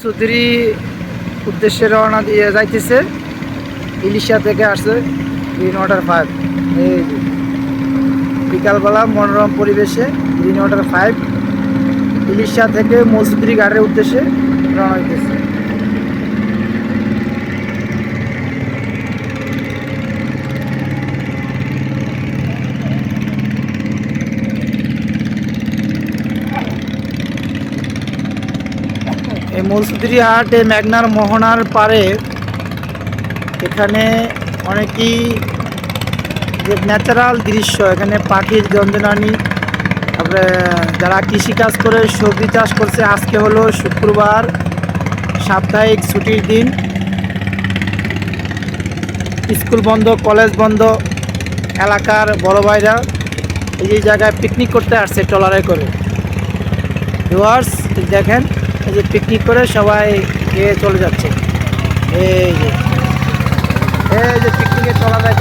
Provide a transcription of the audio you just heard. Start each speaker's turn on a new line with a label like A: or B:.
A: মূলসুধুরী উদ্দেশ্যে রওনা দিয়ে যাইতেছে। ইলিশা থেকে আসছে গ্রিন ওয়াটার 5। এই যে বিকালবেলা মনোরম পরিবেশে গ্রিন ওয়াটার 5 ইলিশা থেকে মূলসুধুরী ঘাটের উদ্দেশ্যে রওনা দিতেছে। এই মূলসুধুরী হাট এই মেঘনার মোহনার পারে এখানে অনেকই যে ন্যাচারাল দৃশ্য, এখানে পাখির জন্দনানি, তারপরে যারা কৃষিকাজ করে সবজি চাষ করছে। আজকে হলো শুক্রবার, সাপ্তাহিক ছুটির দিন, স্কুল বন্ধ, কলেজ বন্ধ। এলাকার বড় ভাইরা এই জায়গায় পিকনিক করতে আসছে ট্রলারে করে। ভিউয়ার্স দেখেন, এই যে পিকনিক করে সবাই খেয়ে চলে যাচ্ছে। এই যে পিকনিকের ট্রলারে